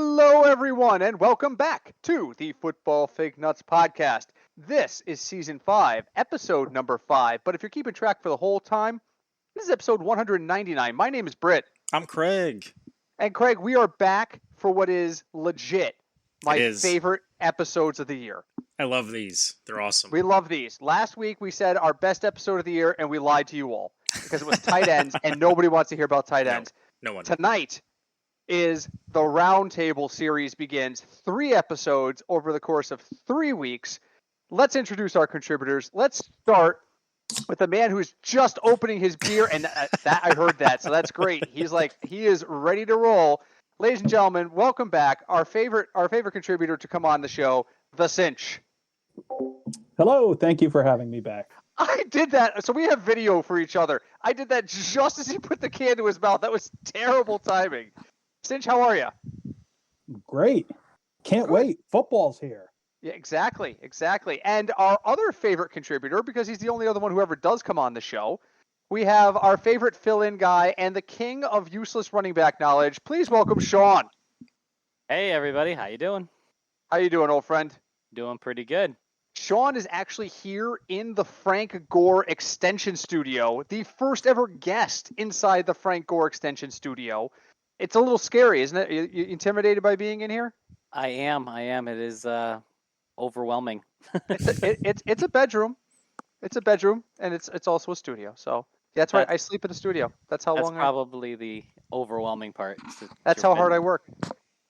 Hello, everyone, and welcome back to the Football Fignuts podcast. This is season 5, episode number 5. But if you're keeping track for the whole time, this is episode 199. My name is Britt. I'm Craig. And Craig, we are back for what is legit my favorite episodes of the year. I love these. They're awesome. We love these. Last week we said our best episode of the year, and we lied to you all because it was tight ends, and nobody wants to hear about tight ends. No one. Tonight is the Roundtable series begins. 3 episodes over the course of 3 weeks. Let's introduce our contributors. Let's start with a man who's just opening his beer, and that I heard that, so that's great. He is ready to roll. Ladies and gentlemen, welcome back. Our favorite contributor to come on the show, The Cinch. Hello, thank you for having me back. I did that, so we have video for each other. I did that just as he put the can to his mouth. That was terrible timing. Cinch, how are you? Great. Can't wait. Football's here. Yeah, exactly. And our other favorite contributor, because he's the only other one who ever does come on the show, we have our favorite fill-in guy and the king of useless running back knowledge. Please welcome Sean. Hey, everybody. How you doing? How you doing, old friend? Doing pretty good. Sean is actually here in the Frank Gore Extension Studio, the first ever guest inside the Frank Gore Extension Studio. It's a little scary, isn't it? You intimidated by being in here? I am. It is overwhelming. It's a bedroom. It's a bedroom, and it's also a studio. So that's why I sleep in the studio. That's probably the overwhelming part. That's how hard I work.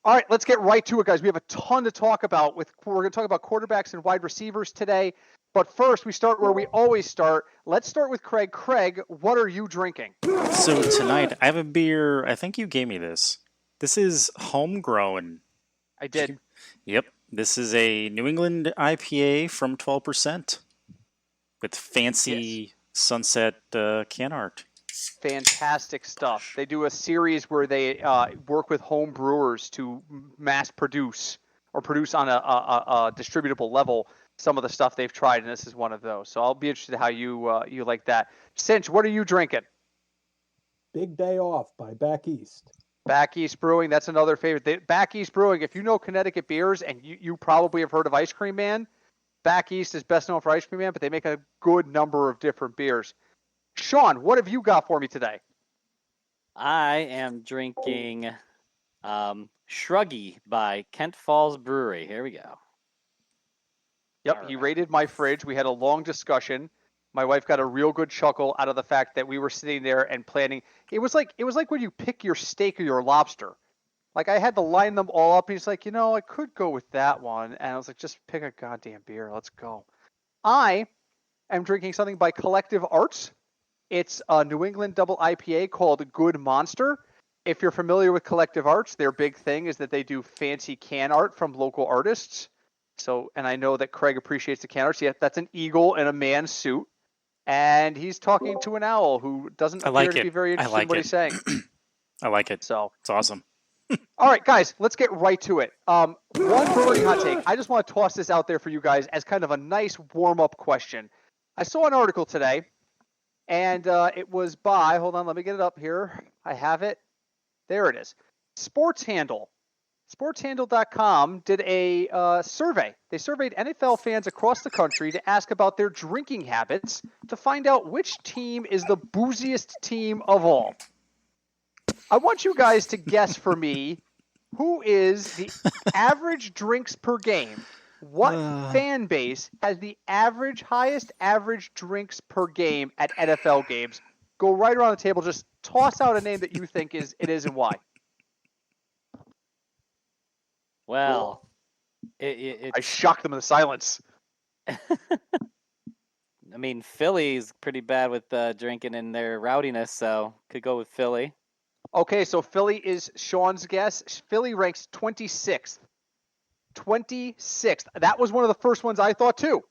All right, let's get right to it, guys. We have a ton to talk about. We're going to talk about quarterbacks and wide receivers today. But first, we start where we always start. Let's start with Craig. Craig, what are you drinking? So tonight, I have a beer. I think you gave me this. This is homegrown. I did. Yep. This is a New England IPA from 12% with fancy sunset can art. Fantastic stuff. They do a series where they work with home brewers to mass produce or produce on a distributable level some of the stuff they've tried, and this is one of those. So I'll be interested how you like that. Cinch, what are you drinking? Big Day Off by Back East. Back East Brewing, that's another favorite. Back East Brewing, if you know Connecticut beers, and you probably have heard of Ice Cream Man, Back East is best known for Ice Cream Man, but they make a good number of different beers. Sean, what have you got for me today? I am drinking Shruggy by Kent Falls Brewery. Here we go. Yep, he raided my fridge. We had a long discussion. My wife got a real good chuckle out of the fact that we were sitting there and planning. It was like when you pick your steak or your lobster. Like, I had to line them all up, and he's like, I could go with that one. And I was like, just pick a goddamn beer. Let's go. I am drinking something by Collective Arts. It's a New England double IPA called Good Monster. If you're familiar with Collective Arts, their big thing is that they do fancy can art from local artists. So, and I know that Craig appreciates the can art. So yeah, that's an eagle in a man's suit. And he's talking to an owl who doesn't appear to be very interested in what he's saying. I like it. So it's awesome. All right, guys, let's get right to it. One brewing hot take. I just want to toss this out there for you guys as kind of a nice warm-up question. I saw an article today, and it was by, hold on, let me get it up here. I have it. There it is. Sports Handle. SportsHandle.com did a survey. They surveyed NFL fans across the country to ask about their drinking habits to find out which team is the booziest team of all. I want you guys to guess for me who is the average drinks per game. What fan base has the highest average drinks per game at NFL games? Go right around the table. Just toss out a name that you think it is and why. Well, I shocked them in the silence. I mean, Philly's pretty bad with drinking and their rowdiness, so could go with Philly. Okay, so Philly is Sean's guess. Philly ranks 26th. 26th. That was one of the first ones I thought too.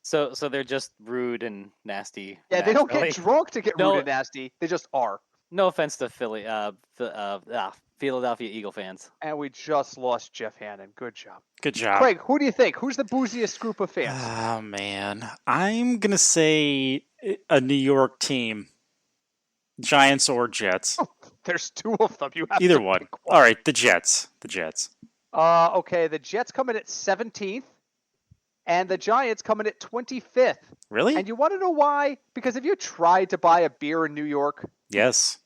So they're just rude and nasty. Yeah, they don't get drunk to get rude and nasty. They just are. No offense to Philly, Philadelphia Eagle fans. And we just lost Jeff Hannon. Good job. Good job. Craig, who do you think? Who's the booziest group of fans? Oh, man. I'm going to say a New York team. Giants or Jets. Oh, there's two of them. You have either one. All right, the Jets. The Jets. Okay, the Jets come in at 17th, and the Giants come in at 25th. Really? And you want to know why? Because if you tried to buy a beer in New York, Yes.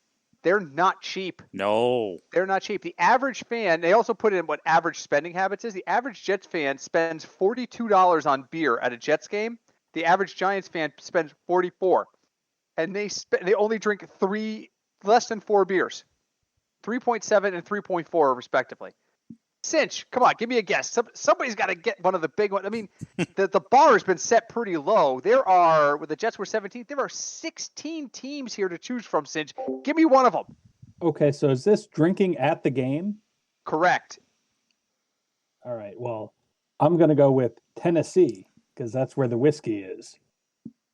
they're not cheap. No. They're not cheap. The average fan, they also put in what average spending habits is. The average Jets fan spends $42 on beer at a Jets game. The average Giants fan spends $44, and they only drink less than 4 beers, 3.7 and 3.4 respectively. Cinch, come on, give me a guess. Somebody's got to get one of the big ones. I mean, the bar has been set pretty low. With the Jets were 17th, there are 16 teams here to choose from, Cinch. Give me one of them. Okay, so is this drinking at the game? Correct. All right, well, I'm going to go with Tennessee because that's where the whiskey is.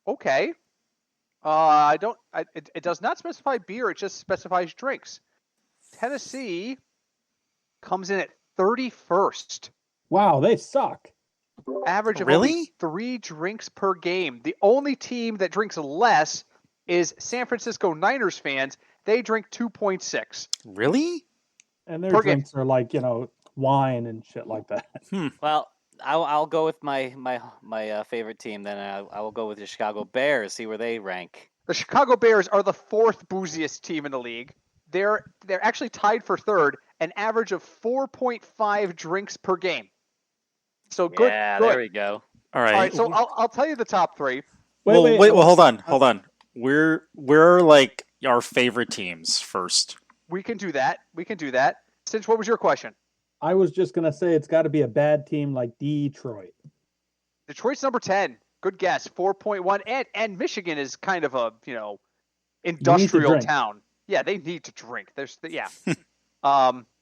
Okay. It does not specify beer. It just specifies drinks. Tennessee comes in at 31st. Wow, they suck. Average of Really? only 3 drinks per game. The only team that drinks less is San Francisco Niners fans. They drink 2.6. Really? And their Per game. drinks are like, wine and shit like that. Well, I'll go with my favorite team. Then I will go with the Chicago Bears. See where they rank. The Chicago Bears are the 4th booziest team in the league. They're actually tied for 3rd, an average of 4.5 drinks per game. So good. Yeah, good. there we go. All right. All right, so I'll tell you the top 3. Wait. Well, hold on. Where are like our favorite teams first? We can do that. Cinch, what was your question? I was just going to say it's got to be a bad team like Detroit. Detroit's number 10. Good guess. 4.1. And Michigan is kind of a, industrial drink. town. Yeah, they need to drink.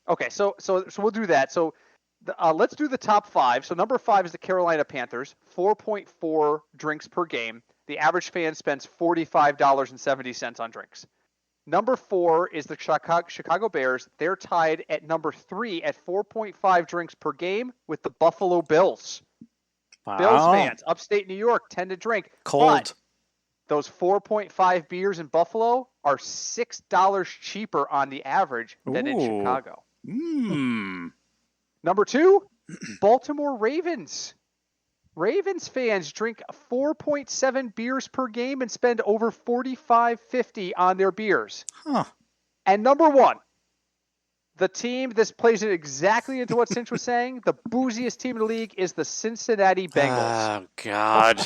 Okay, so we'll do that. So let's do the top 5. So number 5 is the Carolina Panthers, 4.4 drinks per game. The average fan spends $45.70 on drinks. Number 4 is the Chicago Bears. They're tied at number 3 at 4.5 drinks per game with the Buffalo Bills. Wow. Bills fans, upstate New York, tend to drink. Cold. But those 4.5 beers in Buffalo are $6 cheaper on the average than in Ooh. Chicago. Hmm. Number 2, Baltimore Ravens. Ravens fans drink 4.7 beers per game and spend over $45.50 on their beers. Huh. And number 1, the team, this plays it exactly into what Cinch was saying, the booziest team in the league is the Cincinnati Bengals. Oh God.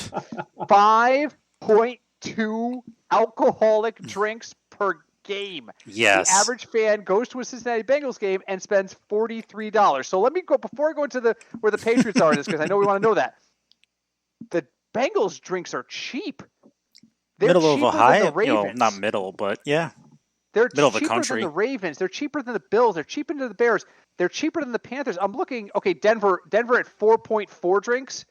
5.2 alcoholic drinks per game. Yes. The average fan goes to a Cincinnati Bengals game and spends $43. So let me go, before I go into where the Patriots are in this, because I know we want to know that. The Bengals drinks are cheap. They're Middle of cheaper Ohio. than the Ravens. Not middle, but yeah. They're middle of the cheaper country. than the Ravens. They're cheaper than the Bills. They're cheaper than the Bears. They're cheaper than the Panthers. I'm looking. Okay, Denver at 4.4 drinks.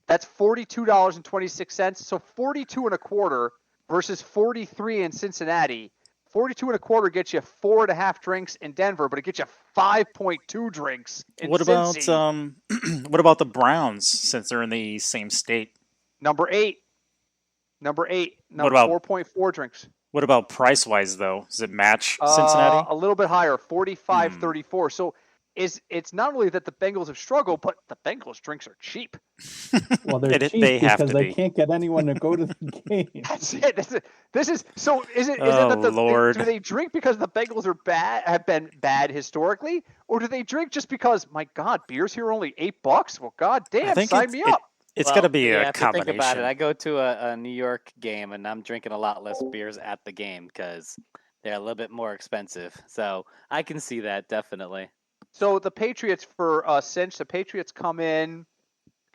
That's $42.26. So 42 and a quarter versus 43 in Cincinnati. 42 and a quarter gets you 4.5 drinks in Denver, but it gets you 5.2 drinks in What about Cincy. what about the Browns since they're in the same state? Number 8. What about 4.4 drinks. What about price wise though? Does it match Cincinnati? A little bit higher, 45.34. So it's not only that the Bengals have struggled, but the Bengals drinks are cheap. Well, they're cheap they have because to they be. can't get anyone to go to the game. That's it. Is it Oh, that Lord. do they drink because the Bengals are have been bad historically, or do they drink just because, my God, beers here are only $8? Well, God damn, sign me up. It's got to be yeah, a if you think combination. about it, I go to a New York game and I'm drinking a lot less beers at the game because they're a little bit more expensive. So I can see that definitely. So the Patriots for Cinch, the Patriots come in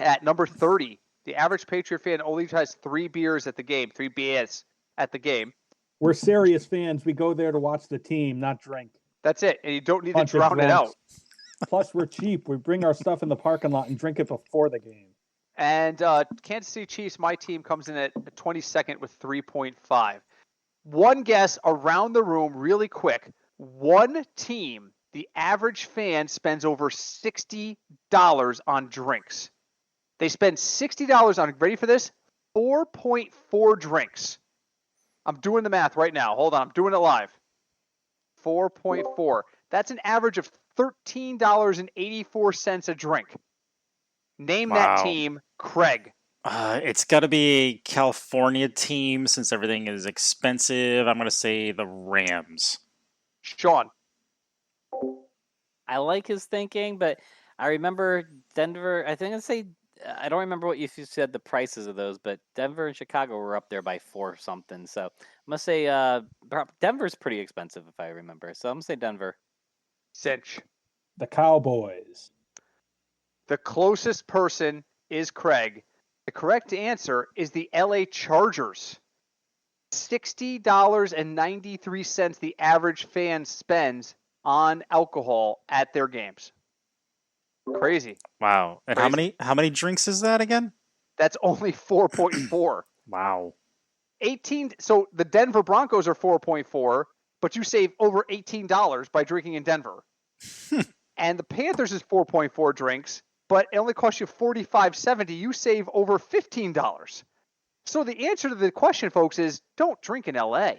at number 30. The average Patriot fan only has 3 beers at the game, 3 beers at the game. We're serious fans. We go there to watch the team, not drink. That's it, and you don't need Bunch to of drown it out. drunks. Plus, we're cheap. We bring our stuff in the parking lot and drink it before the game. And Kansas City Chiefs, my team, comes in at 22nd with 3.5. One guess around the room really quick. One team, the average fan spends over $60 on drinks. They spend $60 on, ready for this? 4.4 drinks. I'm doing the math right now. Hold on. I'm doing it live. 4.4. That's an average of $13.84 a drink. Name that Wow. team, Craig. It's got to be a California team since everything is expensive. I'm going to say the Rams. Sean. I like his thinking, but I remember Denver. I think I'd say I don't remember what you said the prices of those, but Denver and Chicago were up there by 4 something. So I'm gonna say Denver's pretty expensive if I remember. So I'm gonna say Denver. Cinch. The Cowboys. The closest person is Craig. The correct answer is the LA Chargers. $60.93 the average fan spends on alcohol at their games. Crazy. Wow. And Crazy. how many drinks is that again? That's only 4.4. Wow. 18. So the Denver Broncos are 4.4, but you save over $18 by drinking in Denver. And the Panthers is 4.4 drinks, but it only costs you $45.70. You save over $15. So the answer to the question, folks, is don't drink in LA.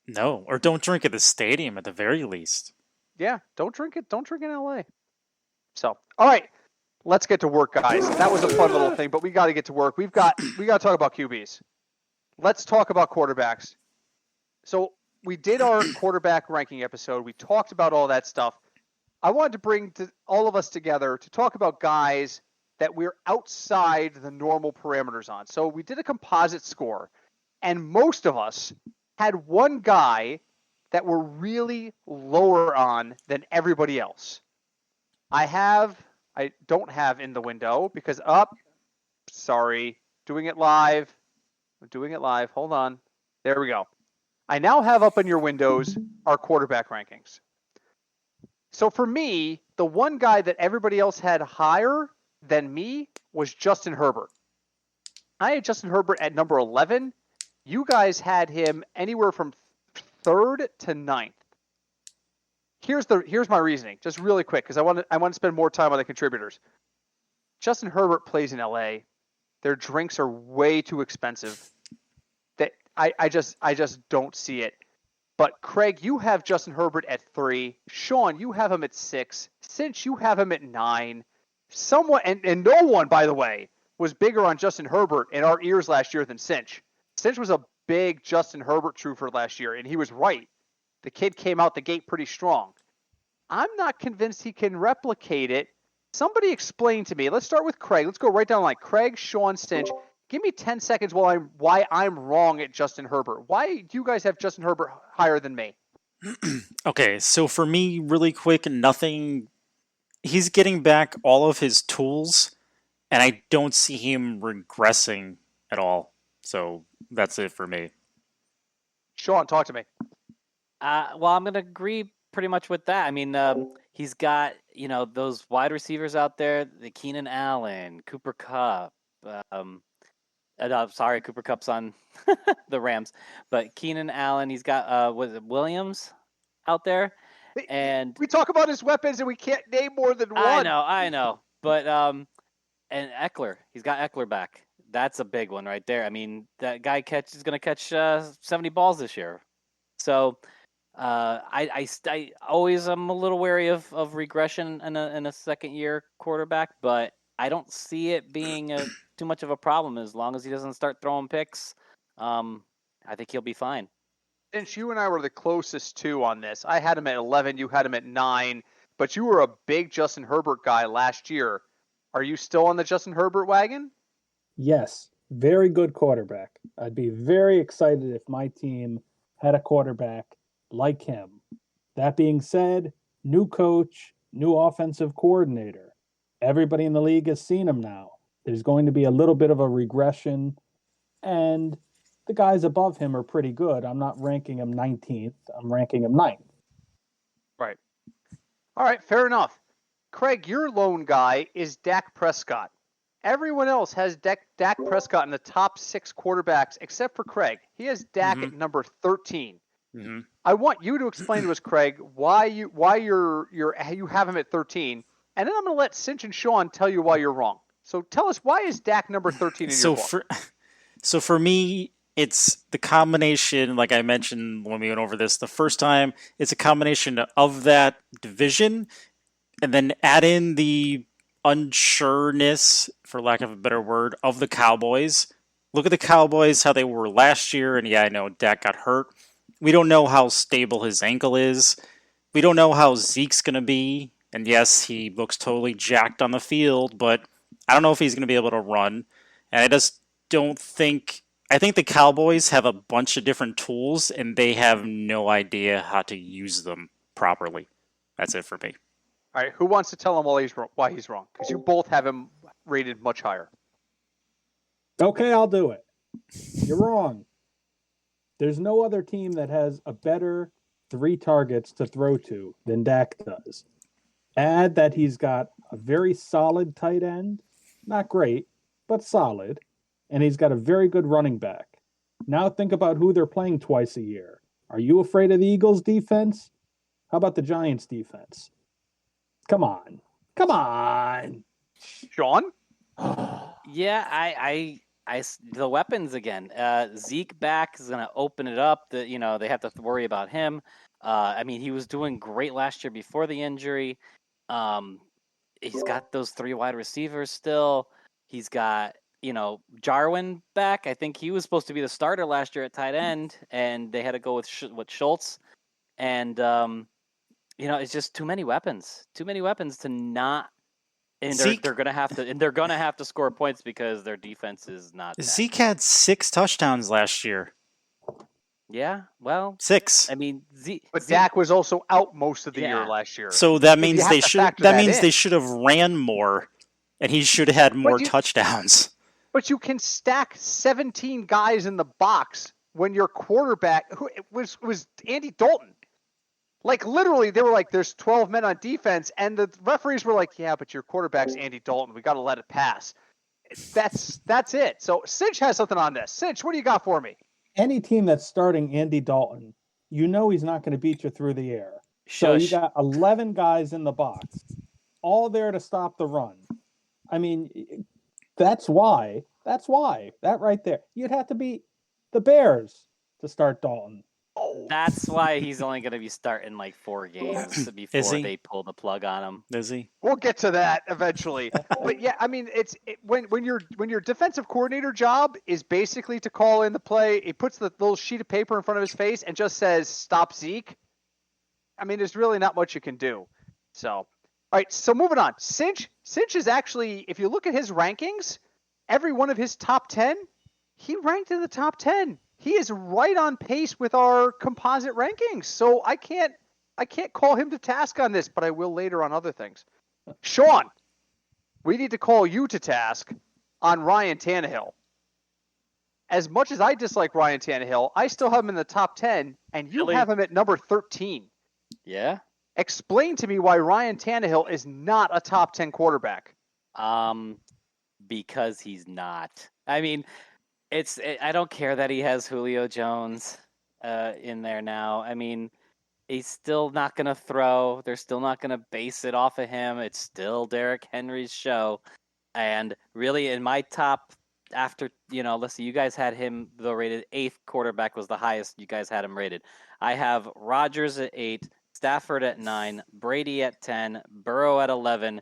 No, or don't drink at the stadium at the very least. Yeah, don't drink it. Don't drink in LA. So, all right, let's get to work, guys. That was a fun little thing, but we got to get to work. We got to talk about QBs. Let's talk about quarterbacks. So we did our quarterback ranking episode. We talked about all that stuff. I wanted to bring all of us together to talk about guys that we're outside the normal parameters on. So we did a composite score, and most of us had one guy that we're really lower on than everybody else. I don't have in the window because sorry, doing it live. I'm doing it live. Hold on. There we go. I now have up in your windows our quarterback rankings. So for me, the one guy that everybody else had higher than me was Justin Herbert. I had Justin Herbert at number 11. You guys had him anywhere from 3rd to 9th. Here's my reasoning, just really quick, because I want to spend more time on the contributors. Justin Herbert plays in LA. Their drinks are way too expensive. That I just don't see it. But Craig, you have Justin Herbert at 3. Sean, you have him at 6. Cinch, you have him at 9. Someone and no one, by the way, was bigger on Justin Herbert in our ears last year than Cinch. Cinch was a big Justin Herbert truther last year, and he was right. The kid came out the gate pretty strong. I'm not convinced he can replicate it. Somebody explain to me. Let's start with Craig. Let's go right down the line. Craig, Sean, Cinch. Give me 10 seconds why I'm wrong at Justin Herbert. Why do you guys have Justin Herbert higher than me? Okay, so for me, really quick, nothing. He's getting back all of his tools, and I don't see him regressing at all. So that's it for me. Sean, talk to me. Well, I'm going to agree pretty much with that. I mean, he's got, those wide receivers out there, the Keenan Allen, Cooper Kupp. Sorry, Cooper Kupp's on the Rams. But Keenan Allen, he's got, was it Williams out there? And we talk about his weapons and we can't name more than one. I know. But, and Eckler, he's got Eckler back. That's a big one right there. I mean, that guy is going to catch 70 balls this year. So I always am a little wary of regression in a second year quarterback, but I don't see it being too much of a problem as long as he doesn't start throwing picks. I think he'll be fine. Since you and I were the closest two on this, I had him at 11, you had him at 9, but you were a big Justin Herbert guy last year. Are you still on the Justin Herbert wagon? Yes, very good quarterback. I'd be very excited if my team had a quarterback like him. That being said, new coach, new offensive coordinator. Everybody in the league has seen him now. There's going to be a little bit of a regression, and the guys above him are pretty good. I'm not ranking him 19th. I'm ranking him 9th. Right. All right, fair enough. Craig, your lone guy is Dak Prescott. Everyone else has Dak Prescott in the top 6 quarterbacks except for Craig. He has Dak at number 13. Mm-hmm. I want you to explain to us, Craig, why you have him at 13, and then I'm going to let Cinch and Sean tell you why you're wrong. So tell us, why is Dak number 13 in your book? So for me, it's the combination, like I mentioned when we went over this the first time, it's a combination of that division and then add in the unsureness, for lack of a better word, of the Cowboys. Look at the Cowboys, how they were last year, and yeah, I know Dak got hurt. We don't know how stable his ankle is. We don't know how Zeke's going to be. And yes, he looks totally jacked on the field, but I don't know if he's going to be able to run. And I just don't think. I think the Cowboys have a bunch of different tools, and they have no idea how to use them properly. That's it for me. All right, who wants to tell him why he's wrong? Because you both have him rated much higher. Okay, I'll do it. You're wrong. There's no other team that has a better 3 targets to throw to than Dak does. Add that he's got a very solid tight end, not great, but solid, and he's got a very good running back. Now think about who they're playing twice a year. Are you afraid of the Eagles' defense? How about the Giants' defense? Come on. Come on. Sean? Yeah, the weapons again. Zeke back is going to open it up. They have to worry about him. I mean, he was doing great last year before the injury. He's got those 3 wide receivers still. He's got, Jarwin back. I think he was supposed to be the starter last year at tight end, and they had to go with Schultz. And, it's just too many weapons. Too many weapons to not. And they're gonna have to score points because their defense is not. Zeke had 6 touchdowns last year. Yeah, well, 6. I mean, But Dak was also out most of the year last year. So that means they should. That means in. they should have ran more, and he should have had more touchdowns. But you can stack 17 guys in the box when your quarterback was Andy Dalton. Like, literally, they were like, there's 12 men on defense, and the referees were like, yeah, but your quarterback's Andy Dalton. We got to let it pass. That's it. So Cinch has something on this. Cinch, what do you got for me? Any team that's starting Andy Dalton, he's not going to beat you through the air. So you got 11 guys in the box, all there to stop the run. I mean, that's why. That right there. You'd have to beat the Bears to start Dalton. That's why he's only going to be starting like 4 games before they pull the plug on him. Is he? We'll get to that eventually. But yeah, I mean, when your defensive coordinator job is basically to call in the play, he puts the little sheet of paper in front of his face and just says "Stop Zeke." I mean, there's really not much you can do. So, all right. So moving on, Cinch is actually, if you look at his rankings, every one of his top 10, he ranked in the top 10. He is right on pace with our composite rankings. So I can't call him to task on this, but I will later on other things. Sean, we need to call you to task on Ryan Tannehill. As much as I dislike Ryan Tannehill, I still have him in the top 10, and you have him at number 13. Yeah? Explain to me why Ryan Tannehill is not a top 10 quarterback. Because he's not. I mean, I don't care that he has Julio Jones in there now. I mean, he's still not going to throw. They're still not going to base it off of him. It's still Derrick Henry's show. And really, in my top, after, let's see, you guys had him, though, rated 8th quarterback was the highest you guys had him rated. I have Rodgers at 8, Stafford at 9, Brady at 10, Burrow at 11,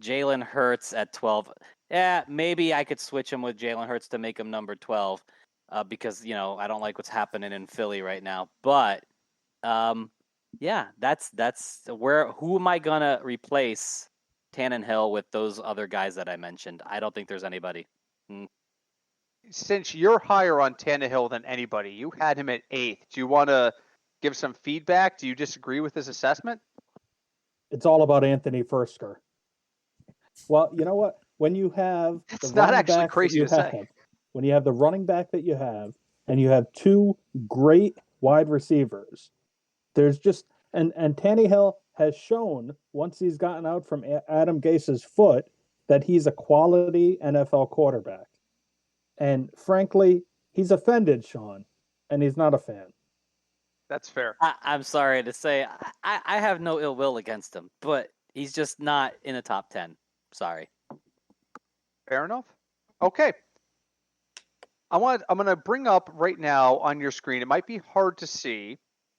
Jalen Hurts at 12. Yeah, maybe I could switch him with Jalen Hurts to make him number 12 because, I don't like what's happening in Philly right now. But, yeah, that's who am I going to replace Tannehill with those other guys that I mentioned? I don't think there's anybody. Since you're higher on Tannehill than anybody, you had him at 8th. Do you want to give some feedback? Do you disagree with his assessment? It's all about Anthony Fursker. Well, you know what? When you have it's not actually crazy to say. When you have the running back that you have, and you have 2 great wide receivers, there's just and Tannehill has shown once he's gotten out from Adam Gase's foot that he's a quality NFL quarterback. And frankly, he's offended Sean, and he's not a fan. That's fair. I'm sorry to say, I have no ill will against him, but he's just not in a top 10. Sorry. Fair enough. Okay. I'm going to bring up right now on your screen. It might be hard to see,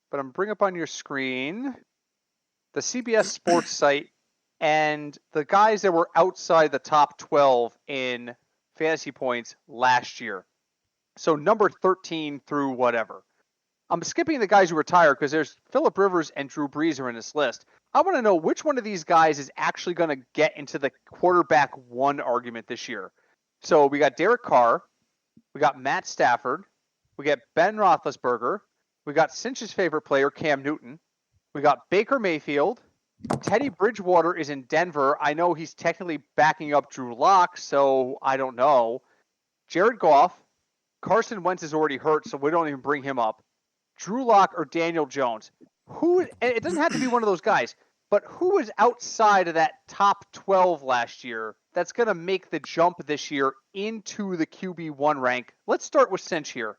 but I'm going to bring up on your screen the CBS Sports site and the guys that were outside the top 12 in fantasy points last year. So number 13 through whatever. I'm skipping the guys who retired because there's Phillip Rivers and Drew Brees are in this list. I want to know which one of these guys is actually going to get into the quarterback one argument this year. So we got Derek Carr, we got Matt Stafford, we got Ben Roethlisberger, we got Cinch's favorite player, Cam Newton, we got Baker Mayfield, Teddy Bridgewater is in Denver. I know he's technically backing up Drew Lock, so I don't know. Jared Goff, Carson Wentz is already hurt, so we don't even bring him up. Drew Lock or Daniel Jones. It doesn't have to be one of those guys, but who was outside of that top 12 last year that's going to make the jump this year into the QB1 rank? Let's start with Cinch here.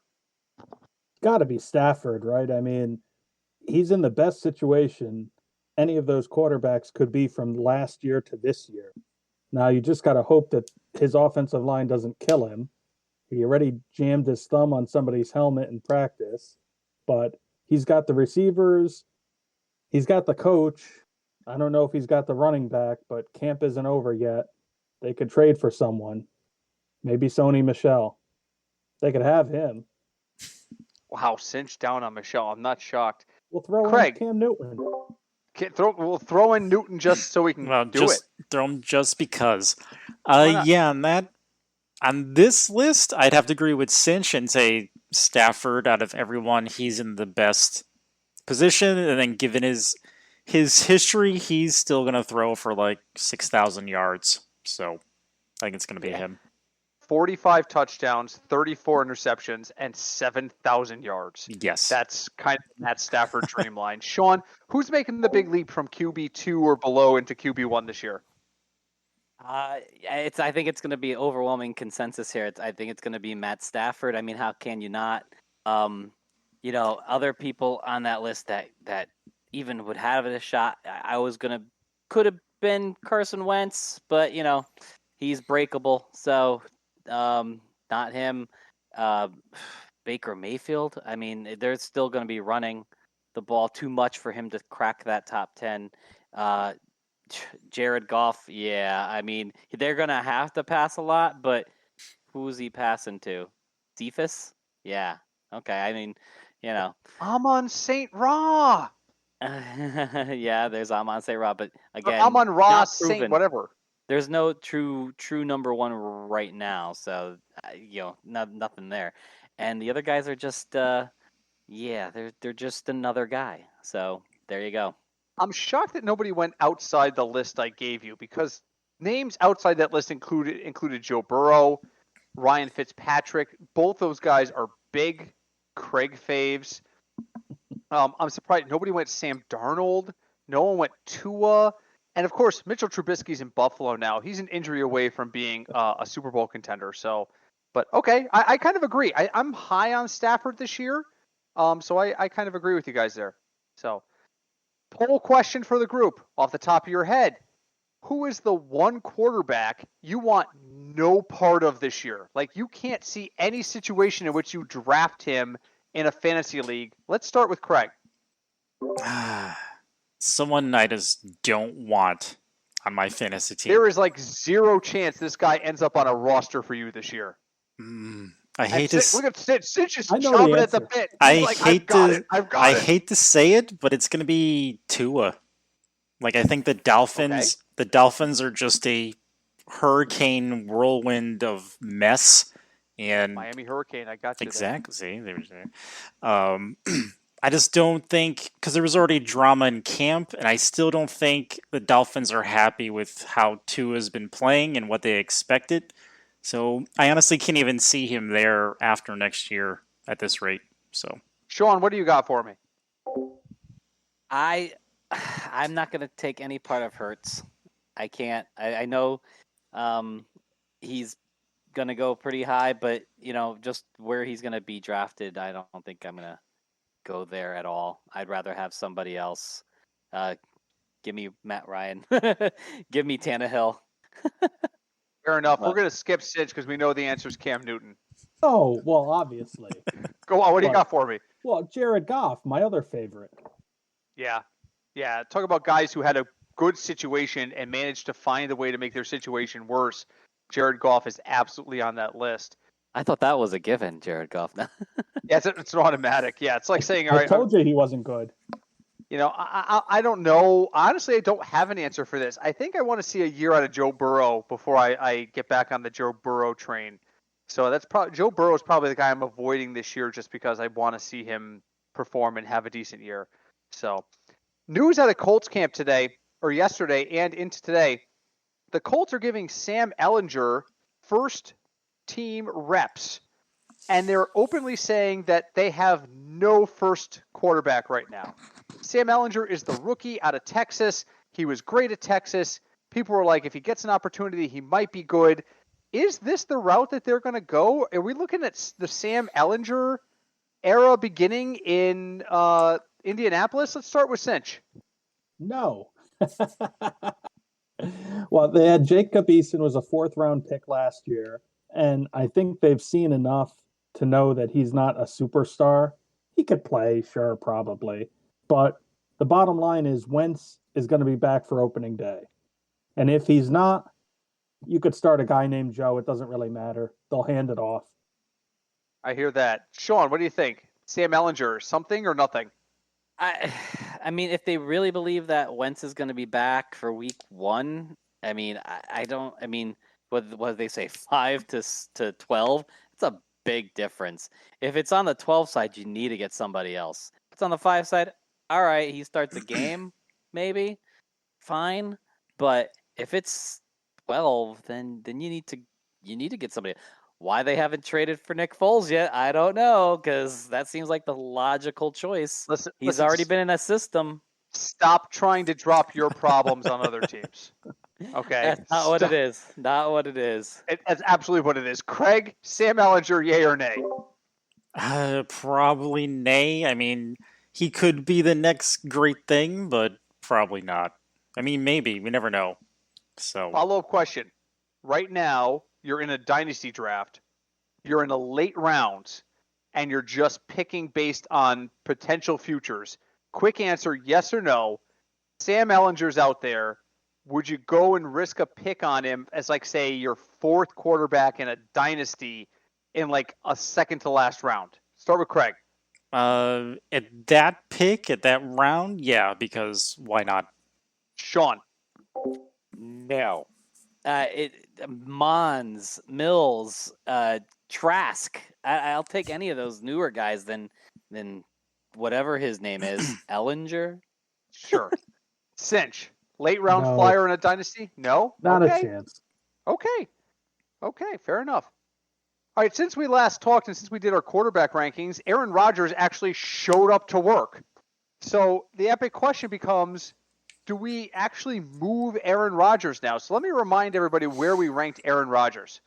Got to be Stafford, right? I mean, he's in the best situation any of those quarterbacks could be from last year to this year. Now, you just got to hope that his offensive line doesn't kill him. He already jammed his thumb on somebody's helmet in practice. But he's got the receivers. He's got the coach. I don't know if he's got the running back, but camp isn't over yet. They could trade for someone. Maybe Sony Michel. They could have him. Wow, Cinch down on Michelle. I'm not shocked. We'll throw Craig. in Cam Newton. We'll throw in Newton just so we can do it. Throw him just because. Yeah, on this list, I'd have to agree with Cinch and say Stafford. Out of everyone, he's in the best position, and then given his history, he's still going to throw for like 6,000 yards. So I think it's going to be him. 45 touchdowns, 34 interceptions, and 7,000 yards. Yes. That's kind of that Stafford dream line. Sean, who's making the big leap from QB2 or below into QB1 this year? I think it's going to be overwhelming consensus here. I think it's going to be Matt Stafford. I mean, how can you not? Other people on that list that even would have a shot. Could have been Carson Wentz, but he's breakable. So not him. Baker Mayfield. I mean, they're still going to be running the ball too much for him to crack that top 10. Jared Goff, yeah. I mean, they're going to have to pass a lot, but who's he passing to? Cephas? Yeah. Okay. I mean, Amon St. Ra. Yeah, there's Amon St. Ra, but again, Amon Ra St. whatever. There's no true number one right now, so nothing there. And the other guys are just, they're just another guy. So there you go. I'm shocked that nobody went outside the list I gave you because names outside that list included Joe Burrow, Ryan Fitzpatrick. Both those guys are big Craig faves. I'm surprised nobody went Sam Darnold. No one went Tua. And, of course, Mitchell Trubisky's in Buffalo now. He's an injury away from being a Super Bowl contender. But, okay, I kind of agree. I'm high on Stafford this year, so I kind of agree with you guys there. So, poll question for the group off the top of your head. Who is the one quarterback you want no part of this year? Like, you can't see any situation in which you draft him in a fantasy league. Let's start with Craig. Someone I just don't want on my fantasy team. There is like zero chance this guy ends up on a roster for you this year. I hate to. Look at Cinch is I know chomping the at the answer. bit. I hate to say it, but it's going to be Tua. Like, I think the Dolphins. Okay. The Dolphins are just a hurricane whirlwind of mess. And Miami Hurricane, I got you. exactly. See, they were there. I just don't think, because there was already drama in camp, and I still don't think the Dolphins are happy with how Tua's been playing and what they expected. So I honestly can't even see him there after next year at this rate. So, Sean, what do you got for me? I'm not going to take any part of Hurts. I can't. I know he's going to go pretty high, but just where he's going to be drafted, I don't think I'm going to go there at all. I'd rather have somebody else. Give me Matt Ryan. Give me Tannehill. Fair enough. We're going to skip Cinch because we know the answer is Cam Newton. Oh, well, obviously. Go on. What do you But- got for me? Well, Jared Goff, my other favorite. Yeah. Yeah. Talk about guys who had a good situation and managed to find a way to make their situation worse. Jared Goff is absolutely on that list. I thought that was a given, Jared Goff. Yeah, it's an automatic. Yeah, it's like saying, all I right, told you he wasn't good. you know, I don't know. Honestly, I don't have an answer for this. I think I want to see a year out of Joe Burrow before I get back on the Joe Burrow train. So that's probably Joe Burrow is probably the guy I'm avoiding this year just because I want to see him perform and have a decent year. So news out of Colts camp today or yesterday and into today, the Colts are giving Sam Ehlinger first team reps. And they're openly saying that they have no first quarterback right now. Sam Ehlinger is the rookie out of Texas. He was great at Texas. People were like, if he gets an opportunity, he might be good. Is this the route that they're going to go? Are we looking at the Sam Ehlinger era beginning in Indianapolis? Let's start with Cinch. No. Well, they had Jacob Eason was a 4th-round pick last year, and I think they've seen enough to know that he's not a superstar. He could play, sure, probably. But the bottom line is Wentz is going to be back for opening day. And if he's not, you could start a guy named Joe. It doesn't really matter. They'll hand it off. I hear that. Sean, what do you think? Sam Ehlinger, something or nothing? I mean, if they really believe that Wentz is going to be back for week 1, I mean, I don't. I mean, what did they say? 5 to 12. It's a big difference. If it's on the 12 side, you need to get somebody else. If it's on the 5 side, all right, he starts the game, maybe, fine. But if it's 12, then you need to get somebody. Why they haven't traded for Nick Foles yet, I don't know, because that seems like the logical choice. He's already been in that system. Stop trying to drop your problems on other teams. Okay. That's not what it is. Not what it is. That's absolutely what it is. Craig, Sam Ehlinger, yay or nay? Probably nay. I mean, he could be the next great thing, but probably not. I mean, maybe. We never know. So Follow-up question. Right now, you're in a dynasty draft. You're in a late round, and you're just picking based on potential futures. Quick answer, yes or no. Sam Ehlinger's out there. Would you go and risk a pick on him as, like, say, your 4th quarterback in a dynasty in, like, a second to last round? Start with Craig. at that pick, at that round, yeah, because why not? Sean. No. Mons, Mills, Trask. I'll take any of those newer guys than whatever his name is. Ehlinger? Sure. Cinch. Late round No. flyer in a dynasty? No? Not Okay. a chance. Okay. Okay, fair enough. All right, since we last talked and since we did our quarterback rankings, Aaron Rodgers actually showed up to work. So the epic question becomes, do we actually move Aaron Rodgers now? So let me remind everybody where we ranked Aaron Rodgers.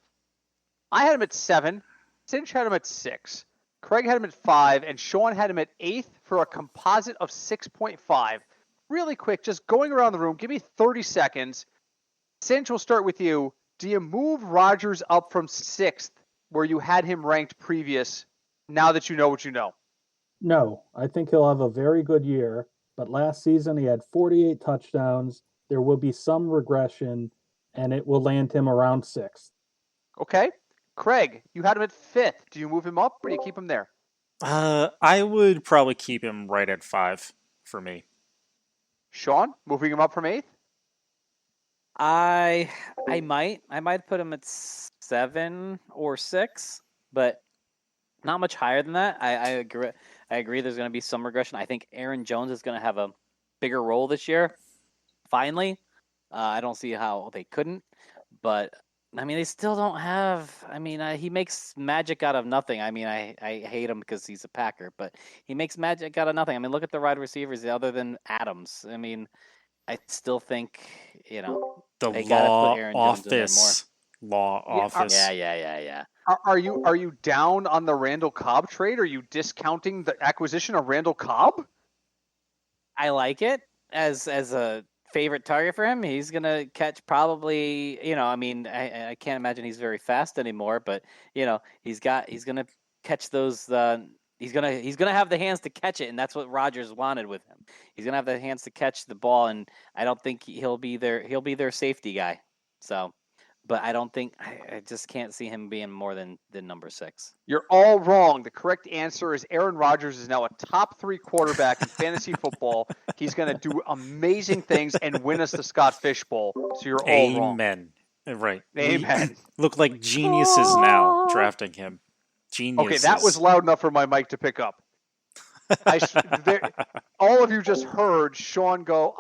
I had him at 7. Cinch had him at 6. Craig had him at 5. And Sean had him at 8th for a composite of 6.5. Really quick, just going around the room, give me 30 seconds. Cinch, we'll start with you. Do you move Rodgers up from 6th, where you had him ranked previous, now that you know what you know? No, I think he'll have a very good year. But last season he had 48 touchdowns. There will be some regression, and it will land him around 6th. Okay. Craig, you had him at 5th. Do you move him up or do you keep him there? I would probably keep him right at 5 for me. Sean, moving him up from 8th? I might put him at 7 or 6, but not much higher than that. I agree. I agree. There's going to be some regression. I think Aaron Jones is going to have a bigger role this year. Finally, I don't see how they couldn't, but I mean, they still don't have. I mean, he makes magic out of nothing. I mean, I hate him because he's a Packer, but he makes magic out of nothing. I mean, look at the wide receivers other than Adams. I mean, I still think The they gotta law put Aaron Jones in there more. office. Law Yeah, office. Yeah. Are you down on the Randall Cobb trade? Are you discounting the acquisition of Randall Cobb? I like it as a favorite target for him. He's gonna catch probably, I mean, I can't imagine he's very fast anymore, but he's gonna catch those. He's gonna have the hands to catch it, and that's what Rodgers wanted with him. He's gonna have the hands to catch the ball, and I don't think he'll be their safety guy. So, but I don't think I just can't see him being more than number 6. You're all wrong. The correct answer is Aaron Rodgers is now a top 3 quarterback in fantasy football. He's going to do amazing things and win us the Scott Fish Bowl. So you're all wrong. Amen. Right. Amen. We look like geniuses now drafting him. Geniuses. Okay, that was loud enough for my mic to pick up. All of you just heard Sean go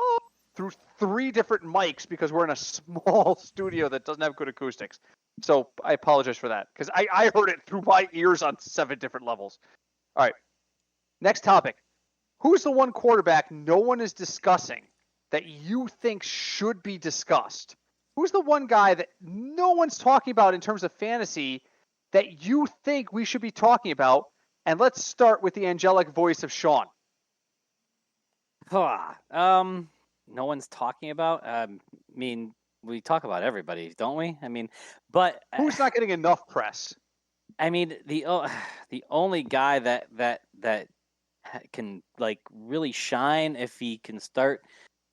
through 3 different mics because we're in a small studio that doesn't have good acoustics. So I apologize for that because I heard it through my ears on 7 different levels. All right. Next topic. Who's the one quarterback no one is discussing that you think should be discussed? Who's the one guy that no one's talking about in terms of fantasy that you think we should be talking about? And let's start with the angelic voice of Sean. No one's talking about. I mean, we talk about everybody, don't we? I mean, but who's not getting enough press? I mean, the only guy that can like really shine if he can start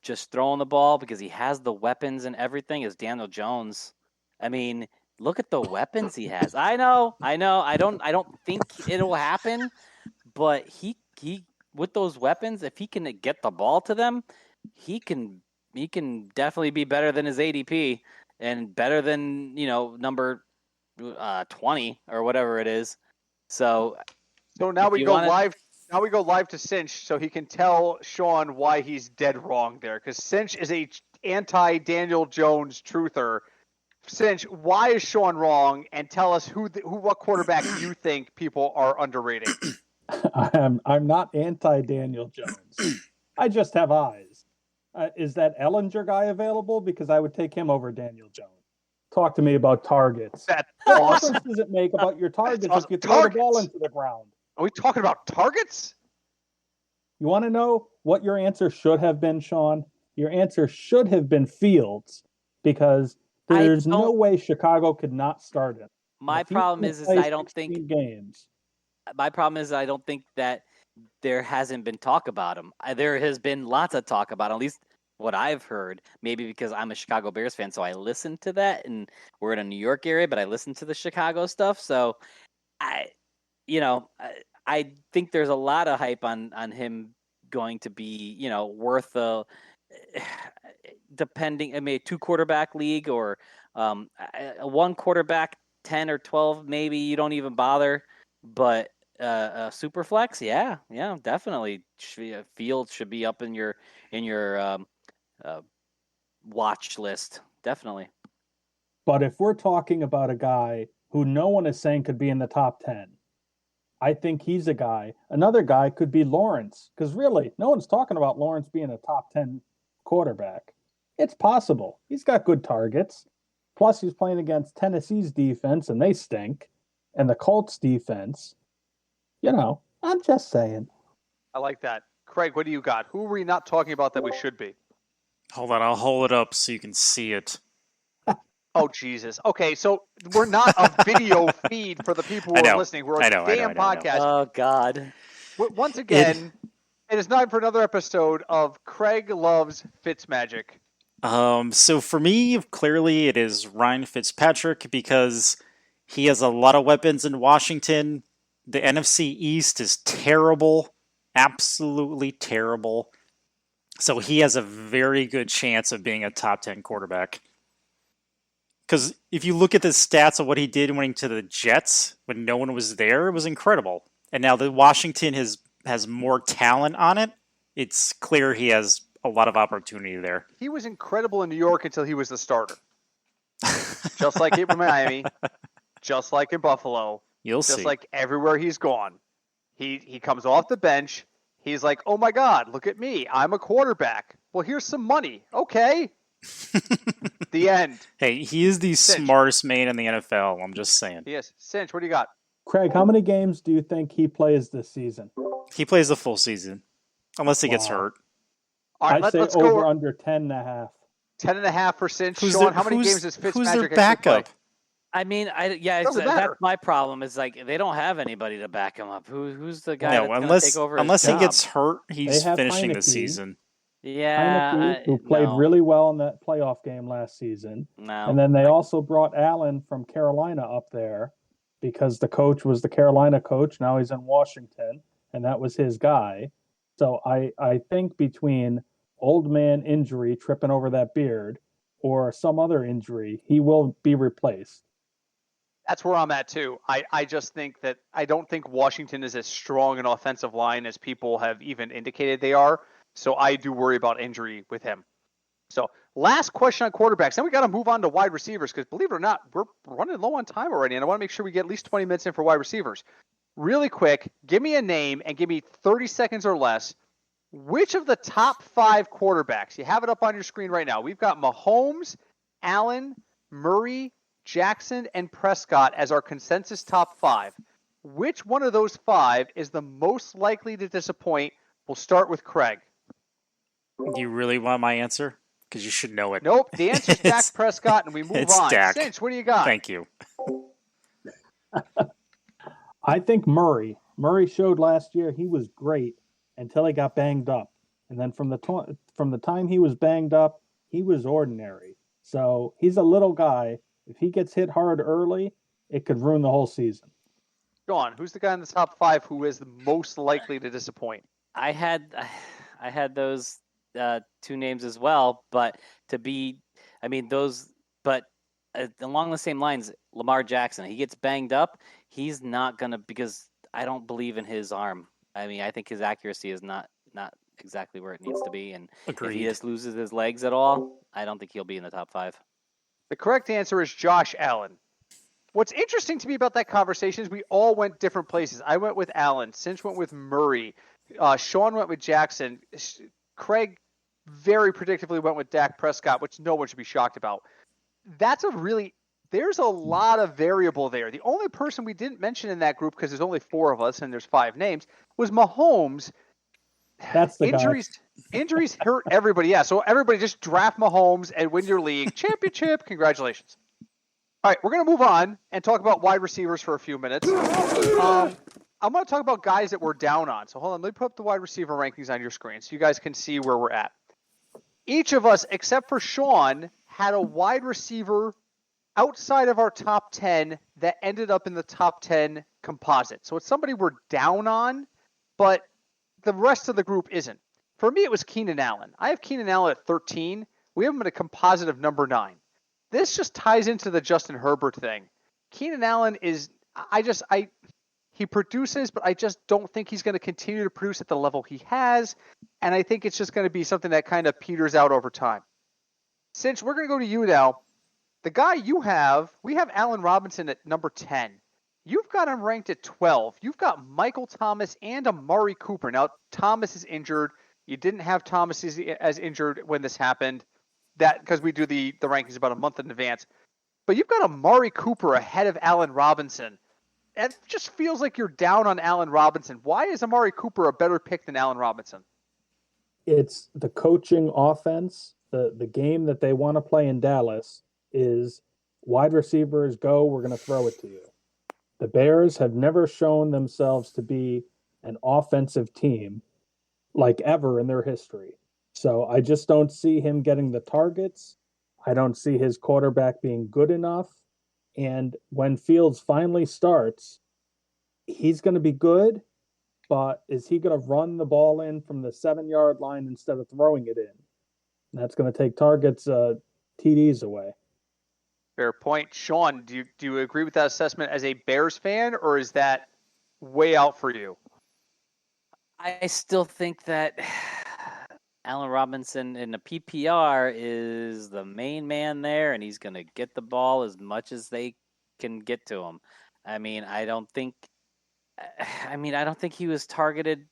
just throwing the ball because he has the weapons and everything is Daniel Jones. I mean, look at the weapons he has. I know. I don't think it'll happen, but he with those weapons, if he can get the ball to them, he can definitely be better than his ADP and better than number 20 or whatever it is. So now we go live. Now we go live to Cinch so he can tell Sean why he's dead wrong there because Cinch is a anti-Daniel Jones truther. Cinch, why is Sean wrong? And tell us what quarterback you think people are underrating. I'm not anti-Daniel Jones. I just have eyes. Is that Ellinger guy available? Because I would take him over Daniel Jones. Talk to me about targets. That's what awesome. difference does it make about your targets awesome. if you throw the ball into the ground? Are we talking about targets? You want to know what your answer should have been, Sean? Your answer should have been Fields because there's no way Chicago could not start him. My problem is I don't think games. My problem is I don't think that there hasn't been talk about him. There has been lots of talk about him, at least what I've heard. Maybe because I'm a Chicago Bears fan, so I listen to that, and we're in a New York area, but I listen to the Chicago stuff. So I think there's a lot of hype on him going to be, worth depending. I mean, a 2 quarterback league or a 1 quarterback 10 or 12, maybe you don't even bother. But a super flex, yeah, definitely. Fields should be up in your watch list, definitely. But if we're talking about a guy who no one is saying could be in the top 10, I think he's a guy. Another guy could be Lawrence, because really, no one's talking about Lawrence being a top 10 quarterback. It's possible. He's got good targets. Plus, he's playing against Tennessee's defense, and they stink. And the Colts defense, I'm just saying. I like that. Craig, what do you got? Who are we not talking about that we should be? Hold on, I'll hold it up so you can see it. Oh, Jesus. Okay, so we're not a video feed for the people who are listening. We're a damn podcast. Oh, God. Once again, it is time for another episode of Craig Loves Fitzmagic. So for me, clearly it is Ryan Fitzpatrick because he has a lot of weapons in Washington. The NFC East is terrible. Absolutely terrible. So he has a very good chance of being a top 10 quarterback. Because if you look at the stats of what he did winning to the Jets when no one was there, it was incredible. And now that Washington has more talent on it, it's clear he has a lot of opportunity there. He was incredible in New York until he was the starter. Just like in Miami, just like in Buffalo. You'll see. Just like everywhere he's gone. He comes off the bench. He's like, oh my God, look at me. I'm a quarterback. Well, here's some money. Okay. The end. Hey, he is the smartest man in the NFL. I'm just saying. Yes. Cinch, what do you got? Craig, how many games do you think he plays this season? He plays the full season. Unless he gets hurt. All right, I say let's over go under 10.5. 10.5 for Cinch. Who's Sean, their- how many who's- games does Who's Fitzmagic their actually play? backup? I mean, Doesn't matter. that's my problem. Is like they don't have anybody to back him up. Who's the guy No, that's going to take over unless his he job? gets hurt, he's have finishing the Heineke. season. Yeah, Heineke, who played no, really well in that playoff game last season. no. And then they also brought Allen from Carolina up there because the coach was the Carolina coach. Now he's in Washington, and that was his guy. So I think between old man injury, tripping over that beard, or some other injury, he will be replaced. That's where I'm at too. I just think that I don't think Washington is as strong an offensive line as people have even indicated they are. So I do worry about injury with him. So last question on quarterbacks. Then we got to move on to wide receivers because believe it or not, we're running low on time already, and I want to make sure we get at least 20 minutes in for wide receivers. Really quick, give me a name and give me 30 seconds or less. Which of the top 5 quarterbacks, you have it up on your screen right now. We've got Mahomes, Allen, Murray, Jackson, and Prescott as our consensus top 5. Which one of those 5 is the most likely to disappoint? We'll start with Craig. Do you really want my answer? Because you should know it. Nope, the answer's Dak It's- Prescott, and we move it's on. Dak. Cinch, what do you got? Thank you. I think Murray. Murray showed last year he was great until he got banged up, and then from the time he was banged up, he was ordinary. So he's a little guy. If he gets hit hard early, it could ruin the whole season. Sean, who's the guy in the top 5 who is the most likely to disappoint? I had those 2 names as well, but along the same lines, Lamar Jackson. He gets banged up. He's not gonna because I don't believe in his arm. I mean, I think his accuracy is not exactly where it needs to be, and if he Agreed. just loses his legs at all, I don't think he'll be in the top 5. The correct answer is Josh Allen. What's interesting to me about that conversation is we all went different places. I went with Allen. Cinch went with Murray. Sean went with Jackson. Craig very predictably went with Dak Prescott, which no one should be shocked about. There's a lot of variable there. The only person we didn't mention in that group, because there's only 4 of us and there's 5 names, was Mahomes. That's the Injuries hurt everybody. Yeah, so everybody just draft Mahomes and win your league. Championship. Congratulations. All right, we're going to move on and talk about wide receivers for a few minutes. I'm going to talk about guys that we're down on. So hold on, let me put up the wide receiver rankings on your screen so you guys can see where we're at. Each of us, except for Sean, had a wide receiver outside of our top 10 that ended up in the top 10 composite. So it's somebody we're down on, but the rest of the group isn't. For me, it was Keenan Allen. I have Keenan Allen at 13. We have him at a composite of number 9. This just ties into the Justin Herbert thing. Keenan Allen is, he produces, but I just don't think he's going to continue to produce at the level he has. And I think it's just going to be something that kind of peters out over time. Since we're going to go to you now, the guy you have, we have Allen Robinson at number 10. You've got him ranked at 12. You've got Michael Thomas and Amari Cooper. Now, Thomas is injured. You didn't have Thomas as injured when this happened. That because we do the rankings about a month in advance. But you've got Amari Cooper ahead of Allen Robinson. It just feels like you're down on Allen Robinson. Why is Amari Cooper a better pick than Allen Robinson? It's the coaching offense. The game that they want to play in Dallas is wide receivers go, we're going to throw it to you. The Bears have never shown themselves to be an offensive team like ever in their history. So I just don't see him getting the targets. I don't see his quarterback being good enough. And when Fields finally starts, he's going to be good, but is he going to run the ball in from the 7-yard line instead of throwing it in? That's going to take targets, TDs away. Fair point. Sean, do you agree with that assessment as a Bears fan, or is that way out for you? I still think that Allen Robinson in the PPR is the main man there, and he's going to get the ball as much as they can get to him. I don't think he was targeted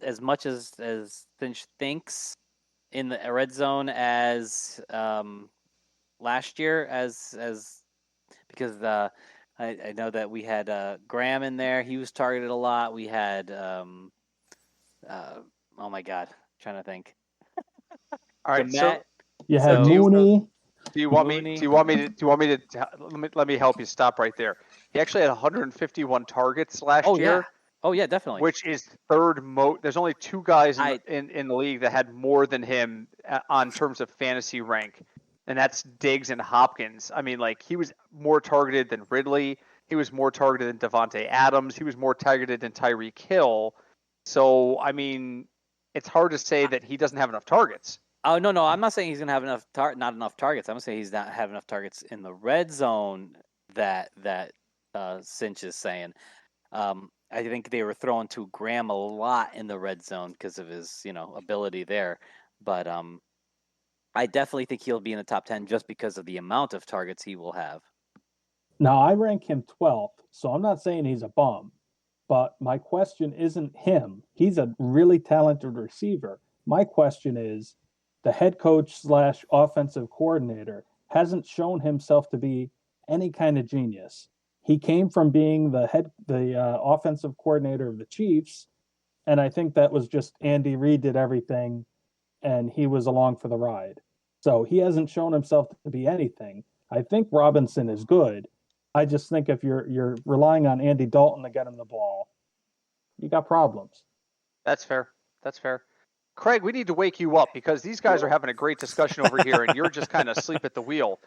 as much as Finch thinks in the red zone as last year, as because I know that we had Graham in there. He was targeted a lot. We had oh my God, trying to think. All right, Komet, You had So- Mooney. do you want me? Mooney. Do you want me to? Let me help you. Stop right there. He actually had 151 targets last oh year. yeah, oh yeah, definitely. Which is third most. There's only two guys I- in the league that had more than him on terms of fantasy rank, and that's Diggs and Hopkins. I mean, like he was more targeted than Ridley. He was more targeted than Devontae Adams. He was more targeted than Tyreek Hill. So I mean, it's hard to say that he doesn't have enough targets. Oh no, I'm not saying he's gonna have not enough targets. I'm saying he's not have enough targets in the red zone that Cinch is saying. I think they were throwing to Graham a lot in the red zone because of his ability there. But I definitely think he'll be in the top 10 just because of the amount of targets he will have. Now I rank him 12th, so I'm not saying he's a bum. But my question isn't him. He's a really talented receiver. My question is, the head coach / offensive coordinator hasn't shown himself to be any kind of genius. He came from being the offensive coordinator of the Chiefs, and I think that was just Andy Reid did everything, and he was along for the ride. So he hasn't shown himself to be anything. I think Robinson is good. I just think if you're relying on Andy Dalton to get him the ball, you got problems. That's fair. That's fair. Craig, we need to wake you up because these guys are having a great discussion over here, and you're just kind of asleep at the wheel,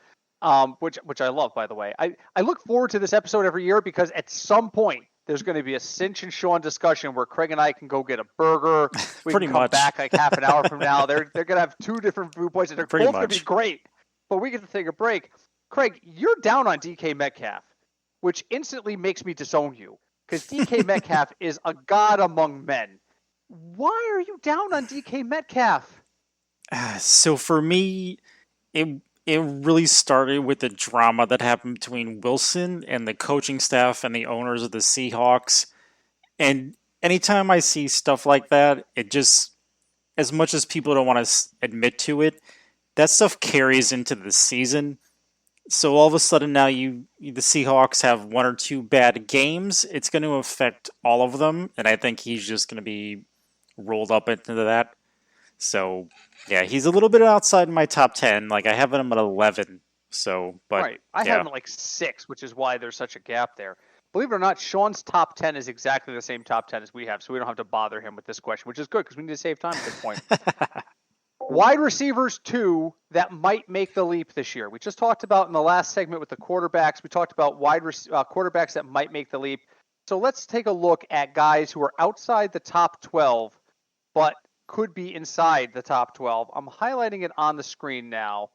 which I love, by the way. I look forward to this episode every year because at some point there's going to be a Cinch and Sean discussion where Craig and I can go get a burger. We Pretty can come much. back like half an hour from now. They're going to have two different viewpoints, and they're Pretty both going to be much. great. But we get to take a break. Craig, you're down on DK Metcalf, which instantly makes me disown you because DK Metcalf is a god among men. Why are you down on DK Metcalf? So for me, it really started with the drama that happened between Wilson and the coaching staff and the owners of the Seahawks. And anytime I see stuff like that, it just, as much as people don't want to admit to it, that stuff carries into the season. So all of a sudden now the Seahawks have one or two bad games. It's going to affect all of them, and I think he's just going to be rolled up into that. So yeah, he's a little bit outside my top 10. Like I have him at 11. So, but Right. I yeah. have him at like 6, which is why there's such a gap there. Believe it or not, Sean's top 10 is exactly the same top 10 as we have, so we don't have to bother him with this question, which is good because we need to save time at this point. Wide receivers, 2 that might make the leap this year. We just talked about in the last segment with the quarterbacks. We talked about quarterbacks that might make the leap. So let's take a look at guys who are outside the top 12, but could be inside the top 12. I'm highlighting it on the screen now.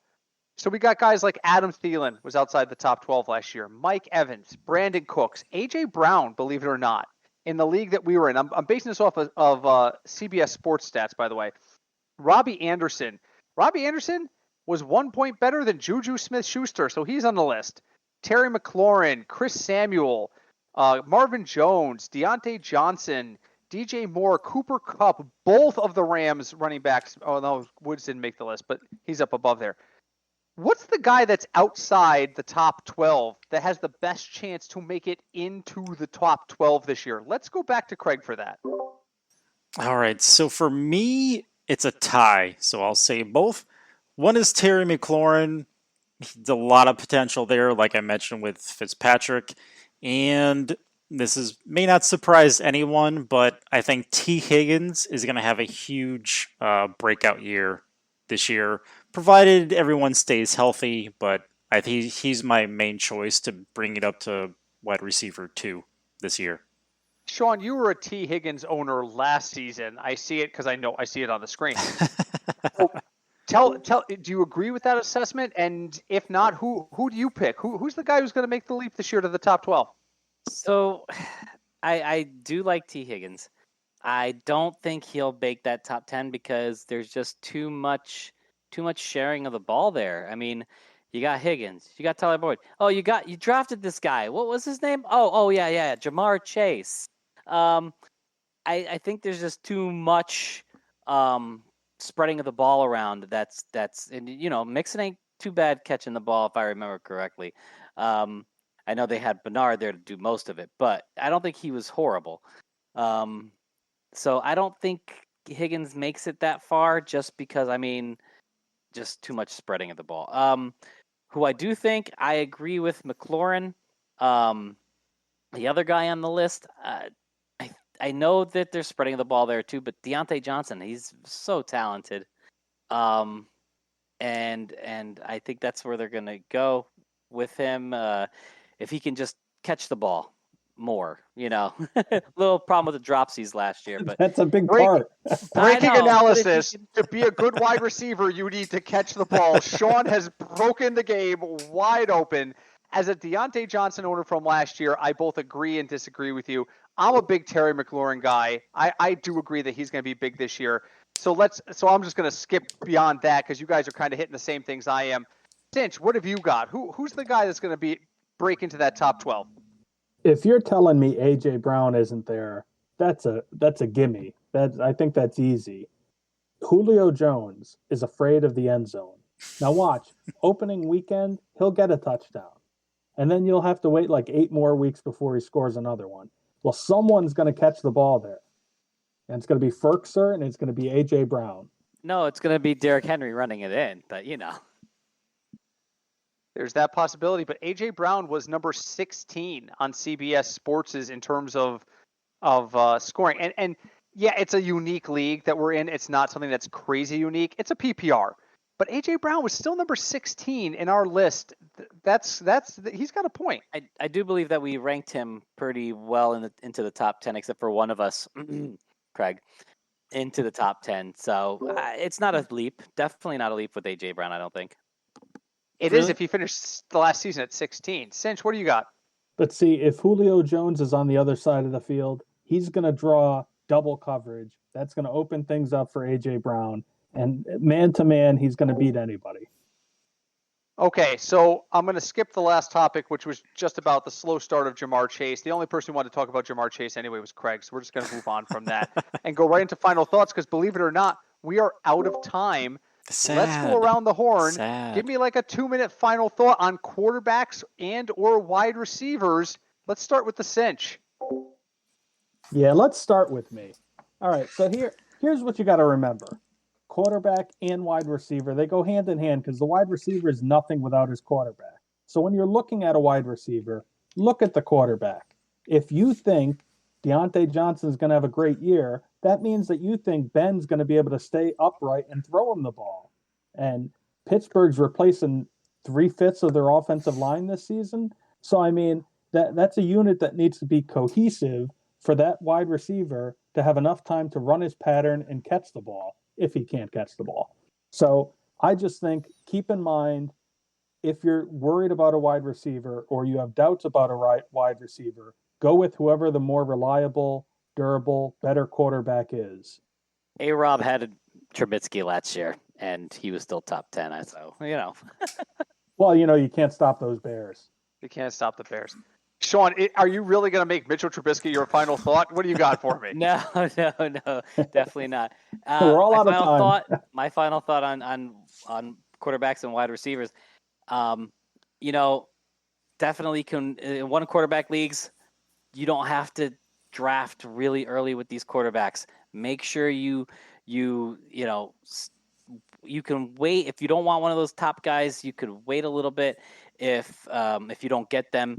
So we got guys like Adam Thielen was outside the top 12 last year. Mike Evans, Brandon Cooks, A.J. Brown, believe it or not, in the league that we were in. I'm basing this off of CBS Sports Stats, by the way. Robbie Anderson. Robbie Anderson was 1 point better than Juju Smith-Schuster, so he's on the list. Terry McLaurin, Chris Samuel, Marvin Jones, Deontay Johnson, DJ Moore, Cooper Kupp, both of the Rams running backs. Oh, no, Woods didn't make the list, but he's up above there. What's the guy that's outside the top 12 that has the best chance to make it into the top 12 this year? Let's go back to Craig for that. All right, so for me, it's a tie. So I'll say both. One is Terry McLaurin. There's a lot of potential there, like I mentioned with Fitzpatrick. And this may not surprise anyone, but I think T. Higgins is going to have a huge breakout year this year, provided everyone stays healthy. But I think he's my main choice to bring it up to wide receiver 2 this year. Sean, you were a T. Higgins owner last season. I see it because I see it on the screen. So do you agree with that assessment? And if not, who do you pick? Who's the guy who's going to make the leap this year to the top 12? So I do like T. Higgins. I don't think he'll make that top 10 because there's just too much sharing of the ball there. I mean, you got Higgins, you got Tyler Boyd. Oh, you drafted this guy. What was his name? Oh yeah, Jamar Chase. I think there's just too much spreading of the ball around. That's and Mixon ain't too bad catching the ball if I remember correctly. I know they had Bernard there to do most of it, but I don't think he was horrible. So I don't think Higgins makes it that far just because, just too much spreading of the ball. Who I do think, I agree with McLaurin. The other guy on the list, I know that they're spreading the ball there too, but Deontay Johnson, he's so talented. And I think that's where they're going to go with him. If he can just catch the ball more, little problem with the dropsies last year, but That's a big Break- part. Breaking I know, but if analysis: you to be a good wide receiver, you need to catch the ball. Sean has broken the game wide open. As a Deontay Johnson owner from last year, I both agree and disagree with you. I'm a big Terry McLaurin guy. I do agree that he's going to be big this year. So I'm just going to skip beyond that because you guys are kind of hitting the same things I am. Cinch, what have you got? Who's the guy that's going to break into that top 12? If you're telling me AJ Brown isn't there, that's a gimme. I think that's easy. Julio Jones is afraid of the end zone. Now watch, opening weekend, he'll get a touchdown. And then you'll have to wait like 8 more weeks before he scores another one. Well, someone's going to catch the ball there. And it's going to be Ferkser and it's going to be AJ Brown. No, it's going to be Derrick Henry running it in, but There's that possibility, but AJ Brown was number 16 on CBS Sports in terms of scoring. And yeah, it's a unique league that we're in. It's not something that's crazy unique. It's a PPR. But AJ Brown was still number 16 in our list. He's got a point. I do believe that we ranked him pretty well into the top 10, except for one of us, Craig, into the top 10. So it's not a leap. Definitely not a leap with AJ Brown, I don't think. It is if he finished the last season at 16. Cinch, what do you got? But see, if Julio Jones is on the other side of the field, he's going to draw double coverage. That's going to open things up for AJ Brown. And man to man, he's going to beat anybody. Okay, so I'm going to skip the last topic, which was just about the slow start of Jamar Chase. The only person who wanted to talk about Jamar Chase anyway was Craig, so we're just going to move on from that and go right into final thoughts because believe it or not, we are out of time. Let's go around the horn. Give me like a 2-minute final thought on quarterbacks and or wide receivers. Let's start with the Cinch. Yeah, let's start with me. All right, so here's what you got to remember. Quarterback and wide receiver, they go hand in hand because the wide receiver is nothing without his quarterback. So when you're looking at a wide receiver, look at the quarterback. If you think Deontay Johnson's going to have a great year, that means that you think Ben's going to be able to stay upright and throw him the ball. And Pittsburgh's replacing 3/5 of their offensive line this season. So, that's a unit that needs to be cohesive for that wide receiver to have enough time to run his pattern and catch the ball if he can't catch the ball. So I just think, keep in mind, if you're worried about a wide receiver or you have doubts about a wide receiver, go with whoever the more reliable, durable, better quarterback is. A-Rob had Trubisky last year, and he was still top 10. So, Well, you can't stop those Bears. You can't stop the Bears. Sean, are you really going to make Mitchell Trubisky your final thought? What do you got for me? No, definitely not. We're all out of time. My final thought on quarterbacks and wide receivers. Definitely can in one quarterback leagues. You don't have to draft really early with these quarterbacks. Make sure you can wait. If you don't want one of those top guys, you could wait a little bit. If you don't get them,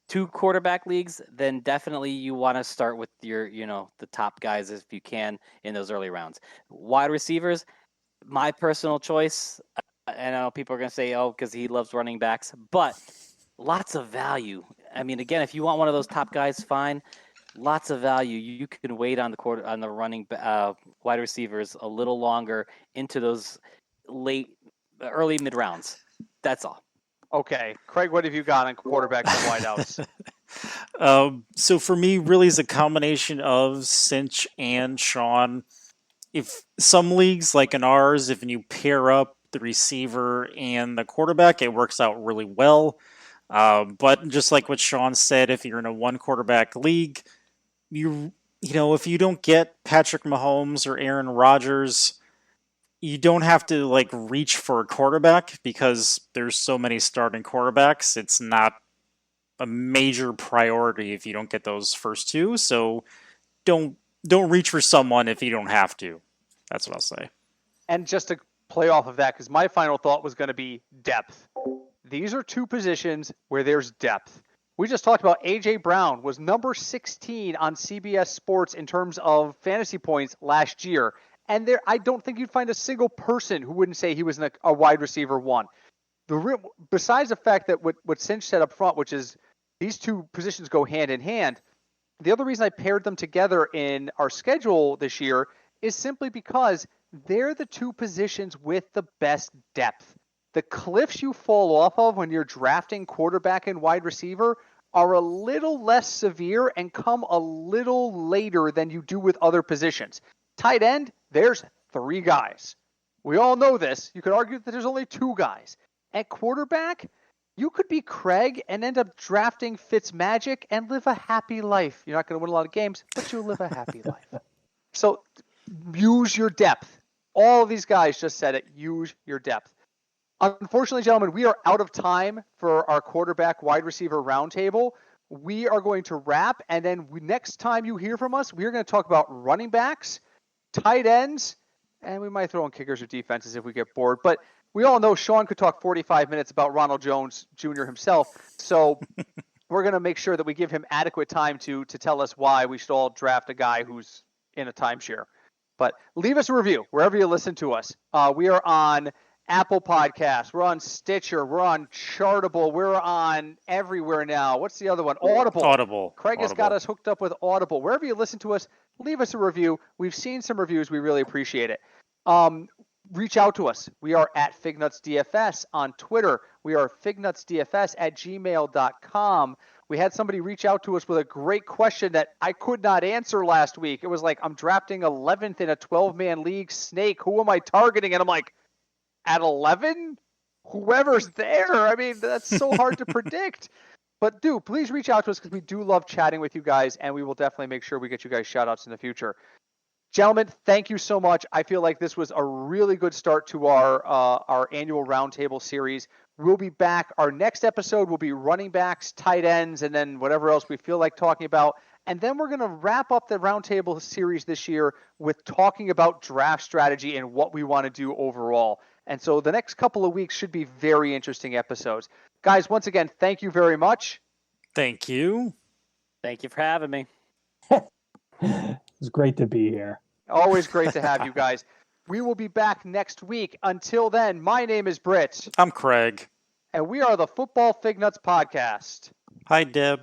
2 quarterback leagues, then definitely you want to start with your, the top guys if you can in those early rounds. Wide receivers, my personal choice, and I know people are going to say, oh, because he loves running backs, but lots of value. Again, if you want one of those top guys, fine. Lots of value. You can wait on the running wide receivers a little longer into those early mid rounds. That's all. Okay, Craig, what have you got on quarterbacks and wideouts? So for me, really is a combination of Cinch and Sean. If some leagues, like in ours, if you pair up the receiver and the quarterback, it works out really well. But just like what Sean said, if you're in a 1 quarterback league, if you don't get Patrick Mahomes or Aaron Rodgers, you don't have to reach for a quarterback because there's so many starting quarterbacks. It's not a major priority if you don't get those first 2. So don't don't reach for someone if you don't have to. That's what I'll say. And just to play off of that, because my final thought was going to be depth. These are two positions where there's depth. We just talked about A.J. Brown was number 16 on CBS Sports in terms of fantasy points last year. And I don't think you'd find a single person who wouldn't say he was a wide receiver one. Besides the fact that what Cinch said up front, which is these two positions go hand in hand, the other reason I paired them together in our schedule this year is simply because they're the two positions with the best depth. The cliffs you fall off of when you're drafting quarterback and wide receiver are a little less severe and come a little later than you do with other positions. Tight end, there's 3 guys. We all know this. You could argue that there's only 2 guys. At quarterback, you could be Craig and end up drafting Fitzmagic and live a happy life. You're not going to win a lot of games, but you'll live a happy life. So use your depth. All of these guys just said it. Use your depth. Unfortunately, gentlemen, we are out of time for our quarterback wide receiver roundtable. We are going to wrap, and then next time you hear from us, we are going to talk about running backs, tight ends, and we might throw in kickers or defenses if we get bored. But we all know Sean could talk 45 minutes about Ronald Jones Jr. himself, so we're going to make sure that we give him adequate time to tell us why we should all draft a guy who's in a timeshare. But leave us a review wherever you listen to us. We are on Apple Podcasts. We're on Stitcher. We're on Chartable. We're on everywhere now. What's the other one? Audible. Craig has got us hooked up with Audible. Wherever you listen to us, leave us a review. We've seen some reviews. We really appreciate it. Reach out to us. We are at Fignuts DFS on Twitter. We are fignutsdfs@gmail.com. We had somebody reach out to us with a great question that I could not answer last week. It was like, I'm drafting 11th in a 12-man league snake. Who am I targeting? And I'm like, at 11? Whoever's there. I mean, that's so hard to predict. But please reach out to us because we do love chatting with you guys, and we will definitely make sure we get you guys shout-outs in the future. Gentlemen, thank you so much. I feel like this was a really good start to our annual roundtable series. We'll be back. Our next episode will be running backs, tight ends, and then whatever else we feel like talking about. And then we're going to wrap up the roundtable series this year with talking about draft strategy and what we want to do overall. And so the next couple of weeks should be very interesting episodes. Guys, once again, thank you very much. Thank you. Thank you for having me. It's great to be here. Always great to have you guys. We will be back next week. Until then, my name is Britt. I'm Craig. And we are the Football Fignuts Podcast. Hi, Deb.